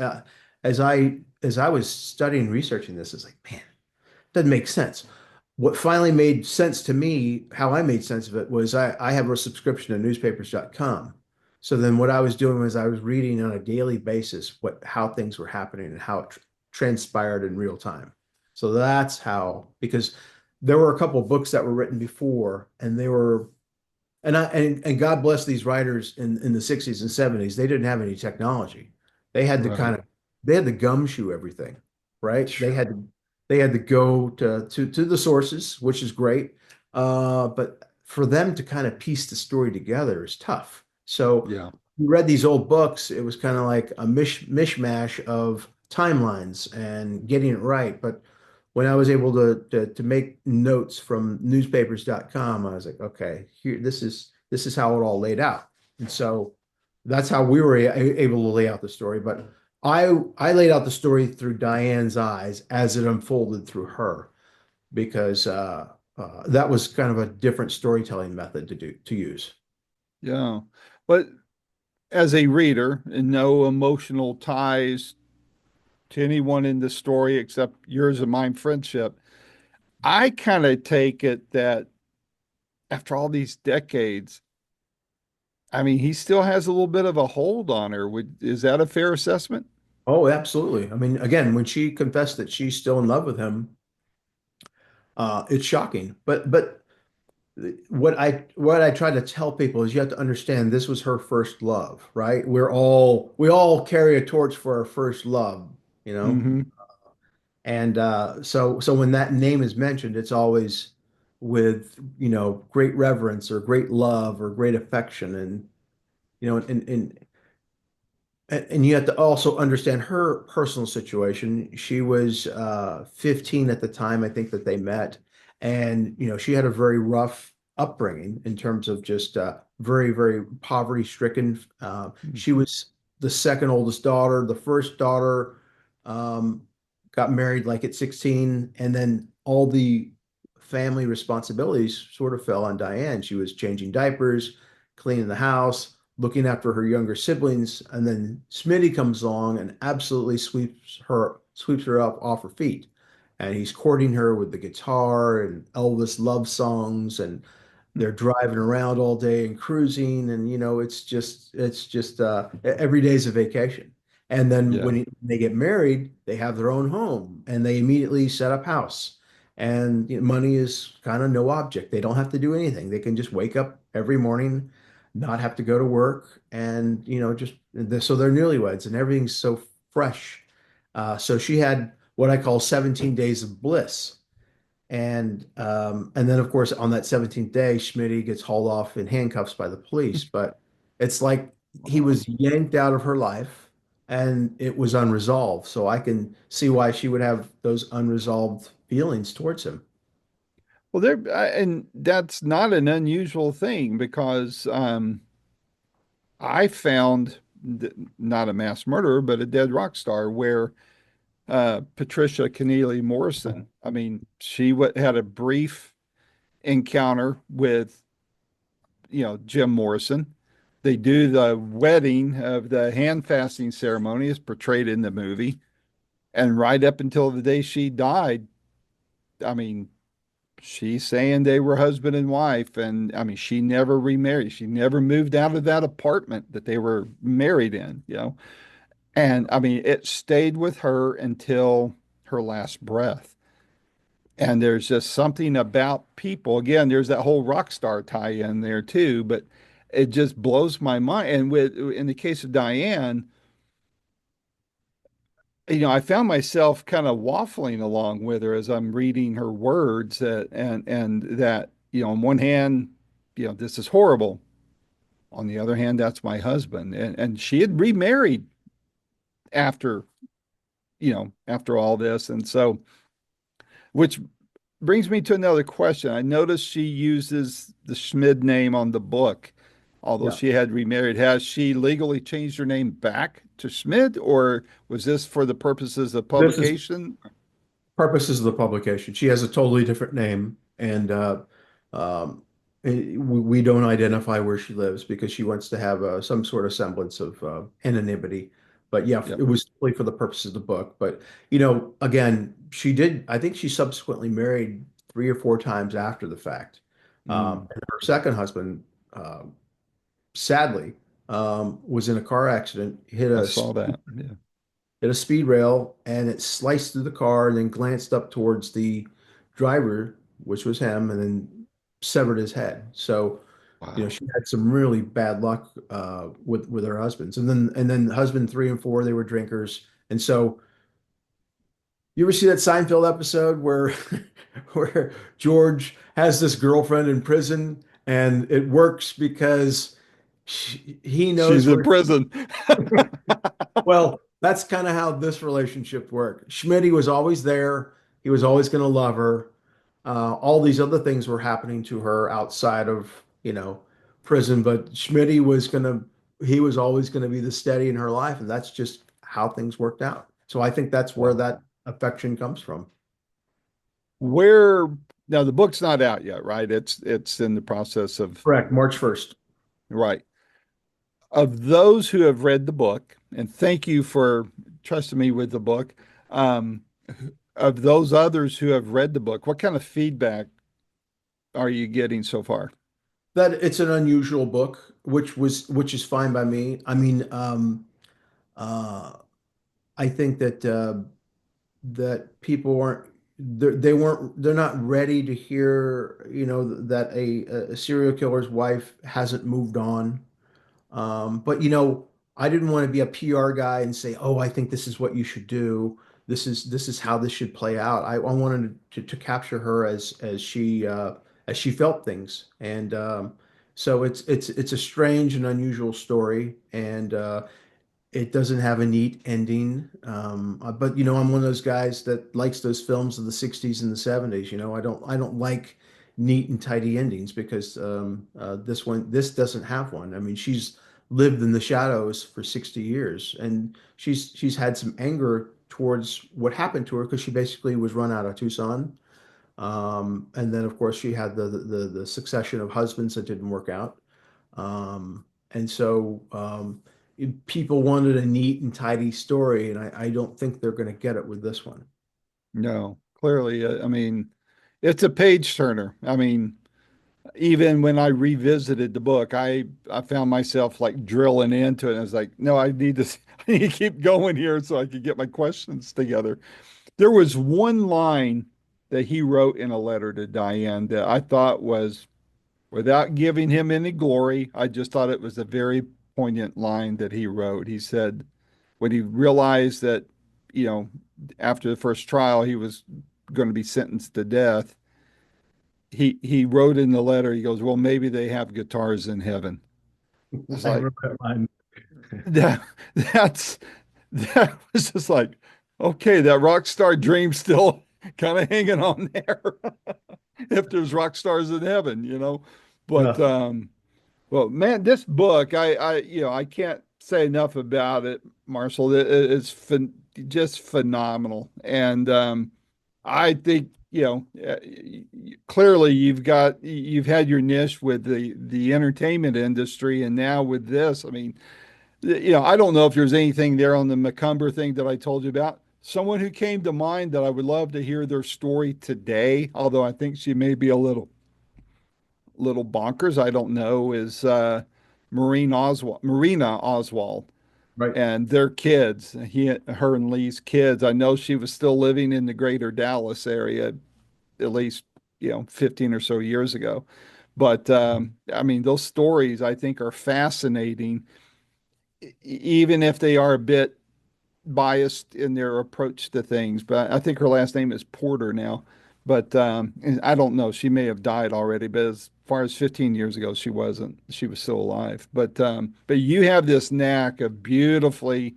as I was studying and researching this, it's like, man, doesn't make sense. what finally made sense to me, how I made sense of it was I have a subscription to newspapers.com. So then what I was doing was I was reading on a daily basis how things were happening and how it transpired in real time. So that's how, because there were a couple of books that were written before and they were, and God bless these writers in the 60s and 70s. They didn't have any technology. They had to Right. kind of they had to gumshoe everything, right? They had to go to the sources, which is great. But for them to kind of piece the story together is tough. So Yeah. you read these old books, it was kind of like a mishmash of timelines and getting it right. But when I was able to make notes from newspapers.com, I was like, okay, here this is how it all laid out. And so that's how we were able to lay out the story. But I laid out the story through Diane's eyes as it unfolded through her because that was kind of a different storytelling method to use. Yeah. But as a reader, and no emotional ties to anyone in the story except yours and mine friendship, I kind of take it that after all these decades, I mean, he still has a little bit of a hold on her. Is that a fair assessment? Oh, absolutely. I mean, again, when she confessed that she's still in love with him, it's shocking. But what I try to tell people is you have to understand this was her first love, right? We all carry a torch for our first love, you know? Hmm. And so when that name is mentioned, it's always with, great reverence or great love or great affection. And, and you have to also understand her personal situation. She was 15 at the time, I think, that they met. And, she had a very rough upbringing in terms of just very, very poverty stricken. She Hmm. was the second oldest daughter. The first daughter um, got married like at 16. And then all the family responsibilities sort of fell on Diane. She was changing diapers, cleaning the house, looking after her younger siblings, and then Smitty comes along and absolutely sweeps her up off her feet. And he's courting her with the guitar and Elvis love songs, and they're driving around all day and cruising, and it's just every day's a vacation. And then Yeah. when they get married, they have their own home and they immediately set up house. And money is kind of no object. They don't have to do anything. They can just wake up every morning, not have to go to work, and so they're newlyweds and everything's so fresh. So she had what I call 17 days of bliss. And then of course on that 17th day, Schmitty gets hauled off in handcuffs by the police. But it's like he Oh. was yanked out of her life and it was unresolved. So I can see why she would have those unresolved feelings towards him. Well, and that's not an unusual thing because I found not a mass murderer, but a dead rock star where Patricia Keneally Morrison, I mean, she had a brief encounter with, Jim Morrison. They do the wedding of the hand fasting ceremony as portrayed in the movie. And right up until the day she died, I mean, she's saying they were husband and wife. And I mean, she never remarried. She never moved out of that apartment that they were married in. And I mean, it stayed with her until her last breath. And there's just something about people. Again, there's that whole rock star tie in there too, but it just blows my mind. And in the case of Diane, I found myself kind of waffling along with her as I'm reading her words and that, on one hand, this is horrible. On the other hand, that's my husband. And she had remarried after, after all this. And so, which brings me to another question. I noticed she uses the Schmid name on the book, although Yeah. she had remarried. Has she legally changed her name back to Schmid, or was this for the purposes of This is publication? purposes of the publication. She has a totally different name, and um, we don't identify where she lives because she wants to have some sort of semblance of anonymity. But yeah, Yep. it was simply for the purposes of the book. But again, she did. I think she subsequently married three or four times after the fact. Mm, And her second husband, sadly, was in a car accident, I saw that. Yeah. hit a speed rail, and it sliced through the car and then glanced up towards the driver, which was him, and then severed his head. So, Wow. she had some really bad luck with her husbands, and then husband three and four, they were drinkers, and so you ever see that Seinfeld episode where where George has this girlfriend in prison, and it works because he knows She's in where. prison. Well, that's kind of how this relationship worked. Schmitty was always there. He was always going to love her. All these other things were happening to her outside of, prison, but he was always going to be the steady in her life, and that's just how things worked out. So I think that's where Wow. that affection comes from. Where now the book's not out yet, right? It's in the process of Correct, March 1st. right. Of those who have read the book, and thank you for trusting me with the book, um, of those others who have read the book, what kind of feedback are you getting so far? That it's an unusual book, which is fine by me. I mean, uh, I think that people weren't they're not ready to hear, that a serial killer's wife hasn't moved on. But I didn't want to be a PR guy and say, oh, I think this is what you should do. This is how this should play out. I wanted to capture her as she felt things. And so it's a strange and unusual story, and it doesn't have a neat ending. But I'm one of those guys that likes those films of the 60s and the 70s. I don't like neat and tidy endings because this doesn't have one. I mean, she's lived in the shadows for 60 years, and she's had some anger towards what happened to her because she basically was run out of Tucson. And then of course she had the succession of husbands that didn't work out. And so people wanted a neat and tidy story, and I don't think they're going to get it with this one. No, clearly, I mean, it's a page turner. I mean, even when I revisited the book, I found myself like drilling into it. And I was like, no, I need to I need to keep going here so I could get my questions together. There was one line that he wrote in a letter to Diane that I thought was, without giving him any glory, I just thought it was a very poignant line that he wrote. He said, when he realized that, you know, after the first trial, he was going to be sentenced to death, he wrote in the letter, he goes, well, maybe they have guitars in heaven. It's I like remember that line. that that's that was just like, okay, that rock star dream still kind of hanging on there. If there's rock stars in heaven, you know. But Yeah. well, man, this book, I can't say enough about it, Marshall. It's just phenomenal, and I think clearly you've had your niche with the entertainment industry, and now with this, I mean, I don't know if there's anything there on the Macumber thing that I told you about. Someone who came to mind that I would love to hear their story today, although I think she may be a little bonkers. I don't know. Is Marina Oswald, Right. and their kids. Her and Lee's kids. I know she was still living in the greater Dallas area, at least 15 or so years ago. But I mean, those stories I think are fascinating, even if they are a bit biased in their approach to things. But I think her last name is Porter now. But and I don't know. She may have died already, but as far as 15 years ago, she wasn't. She was still alive. But you have this knack of beautifully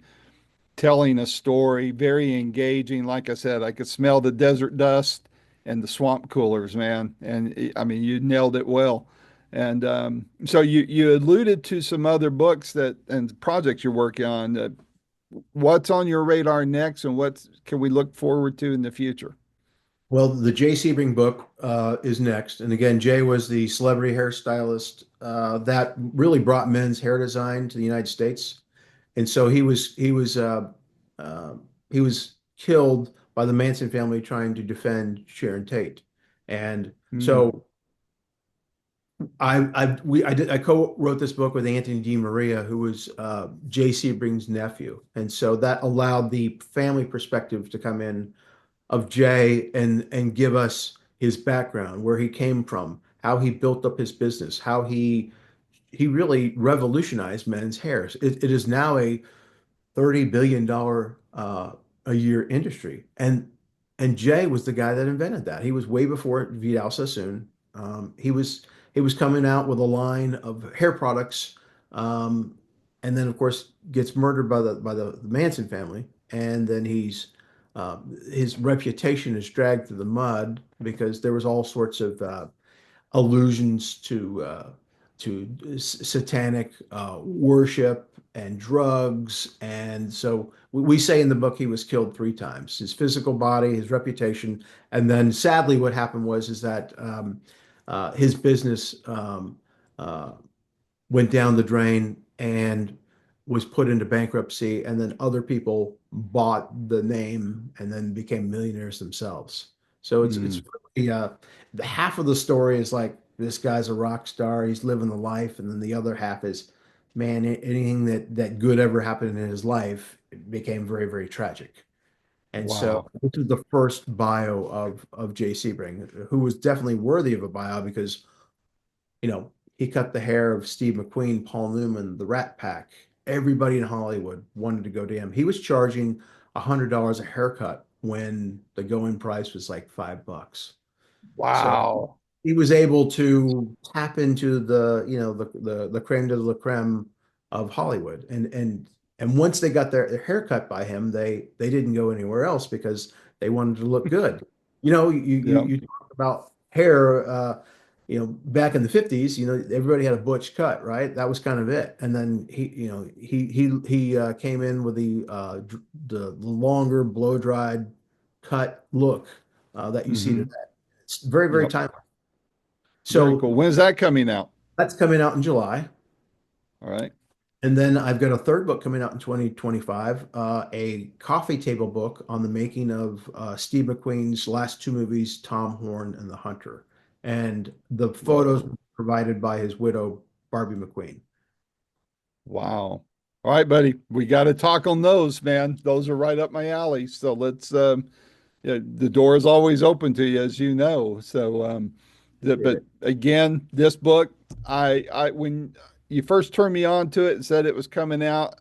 telling a story, very engaging. Like I said, I could smell the desert dust and the swamp coolers, man. And I mean, you nailed it well. And so you alluded to some other books that and projects you're working on. What's on your radar next, and what can we look forward to in the future? Well, the Jay Sebring book is next, and again, Jay was the celebrity hairstylist that really brought men's hair design to the United States, and so uh, he was killed by the Manson family trying to defend Sharon Tate. And Mm. so I co-wrote this book with Anthony DiMaria, who was Jay Sebring's nephew, and so that allowed the family perspective to come in of Jay and give us his background, where he came from, how he built up his business, how he really revolutionized men's hair. It is now a $30 billion a year industry, and Jay was the guy that invented that. He was way before Vidal Sassoon. He was coming out with a line of hair products, um, and then of course gets murdered by the Manson family, and then his reputation is dragged through the mud because there was all sorts of allusions to satanic worship and drugs. And so we say in the book he was killed three times: his physical body, his reputation, and then sadly what happened was is that his business uh, went down the drain and was put into bankruptcy, and then other people bought the name and then became millionaires themselves. So it's Mm. really, the half of the story is like this guy's a rock star, he's living the life, and then the other half is, man, anything that good ever happened in his life became very, very tragic. And so Wow. this is the first bio of Jay Sebring, who was definitely worthy of a bio because he cut the hair of Steve McQueen, Paul Newman, the Rat Pack. Everybody in Hollywood wanted to go to him. He was charging $100 a haircut when the going price was like $5. So Wow. he was able to tap into the creme de la creme of Hollywood. And once they got their hair cut by him, they didn't go anywhere else because they wanted to look good. Yep. You talk about hair, back in the 50s, everybody had a butch cut, right? That was kind of it. And then he came in with the longer blow dried cut look that you see today. Hmm. It's very, very Yep. timely. Very So cool. When is that coming out? that's coming out in July. All right. And then I've got a third book coming out in 2025, a coffee table book on the making of Steve McQueen's last two movies, Tom Horn and The Hunter. And the photos were Whoa. provided by his widow, Barbie McQueen. Wow. All right, buddy. We got to talk on those, man. Those are right up my alley. So let's yeah, the door is always open to you, as you know. So but It. again, this book, I when you first turned me on to it and said it was coming out,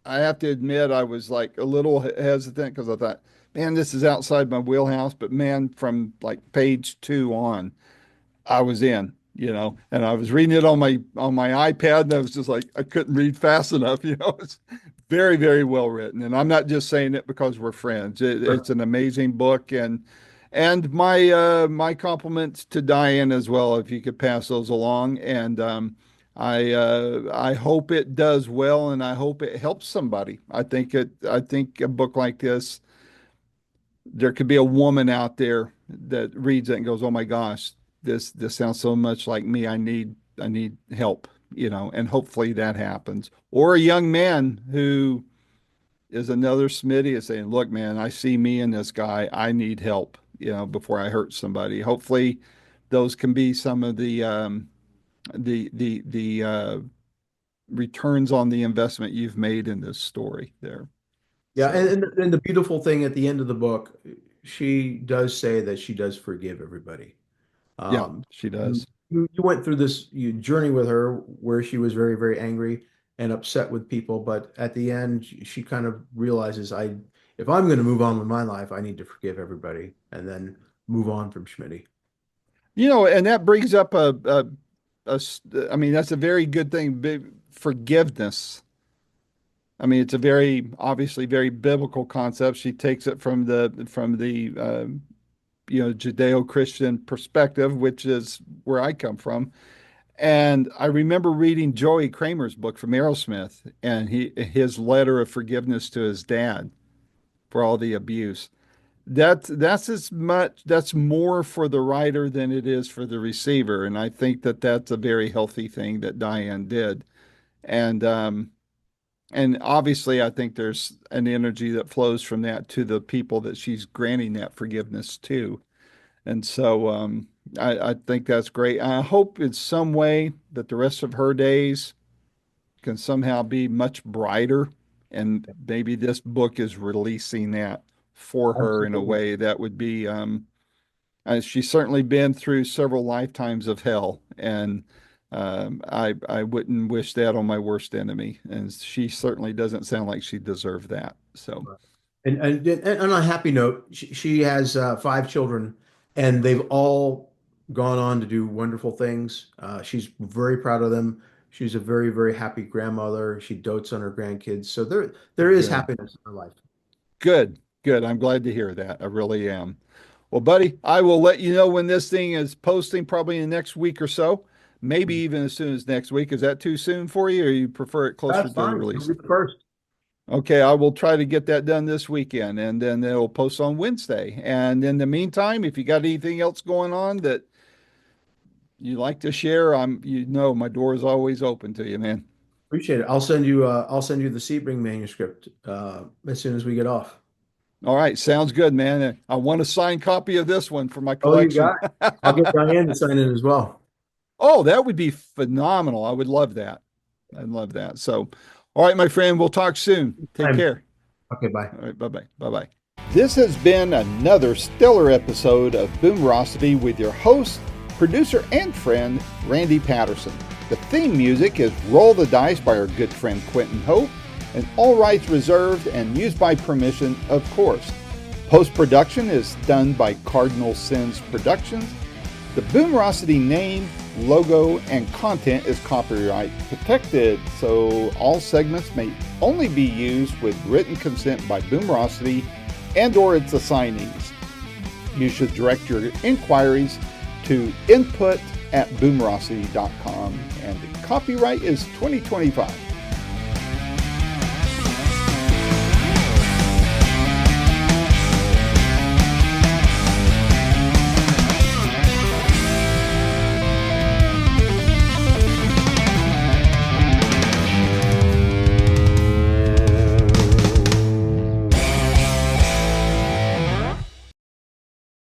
I have to admit I was like a little hesitant because I thought, man, this is outside my wheelhouse. But man, from like page two on, I was in, and I was reading it on my iPad, and I was just like, I couldn't read fast enough. It's very, very well written, and I'm not just saying it because we're friends. It's an amazing book, and my compliments to Diane as well, if you could pass those along. And I hope it does well, and I hope it helps somebody. I think a book like this, there could be a woman out there that reads it and goes, "Oh my gosh, this sounds so much like me. I need help." And hopefully that happens. Or a young man who is another Smitty is saying, "Look, man, I see me in this guy. I need help, before I hurt somebody." Hopefully, those can be some of the returns on the investment you've made in this story there. Yeah, So, and the beautiful thing at the end of the book, she does say that she does forgive everybody. yeah, Um, she you, does. you went through this journey with her where she was very, very angry and upset with people, but at the end, she kind of realizes, if I'm going to move on with my life, I need to forgive everybody and then move on from Schmitty. And that brings up I mean, that's a very good thing. Forgiveness. I mean, it's a very obviously very biblical concept. She takes it from the Judeo-Christian perspective, which is where I come from. And I remember reading Joey Kramer's book from Aerosmith and his letter of forgiveness to his dad for all the abuse. That's more for the writer than it is for the receiver. And I think that that's a very healthy thing that Diane did. And obviously I think there's an energy that flows from that to the people that she's granting that forgiveness to. And so I think that's great. I hope in some way that the rest of her days can somehow be much brighter. And maybe this book is releasing that for her in a Absolutely. way that would be, she's certainly been through several lifetimes of hell. And I wouldn't wish that on my worst enemy. And she certainly doesn't sound like she deserved that. So And on a happy note, she has 5 children, and they've all gone on to do wonderful things. She's very proud of them. She's a very, very happy grandmother. She dotes on her grandkids. So there is good. happiness in her life. Good, good. I'm glad to hear that. I really am. Well, buddy, I will let you know when this thing is posting, probably in the next week or so, maybe even as soon as next week. Is that too soon for you, or you prefer it closer That's to the fine. You'll release? be the first. Okay, I will try to get that done this weekend, and then it'll post on Wednesday. And in the meantime, if you got anything else going on that you like to share, my door is always open to you, man. Appreciate it. I'll send you the Sebring manuscript as soon as we get off. All right, sounds good, man. I want a signed copy of this one for my Oh, you got collection. it. I'll get Diane to sign it as well. Oh, that would be phenomenal. I would love that. I'd love that. So, all right, my friend, we'll talk soon. Take care. Okay, bye. All right, bye-bye. Bye-bye. This has been another stellar episode of Boomerocity with your host, producer, and friend, Randy Patterson. The theme music is Roll the Dice by our good friend Quentin Hope, and all rights reserved and used by permission, of course. Post-production is done by Cardinal Sins Productions. The Boomerocity name, logo, and content is copyright protected, so all segments may only be used with written consent by Boomerocity and/or its assignees. You should direct your inquiries to input@boomerocity.com, and the copyright is 2025.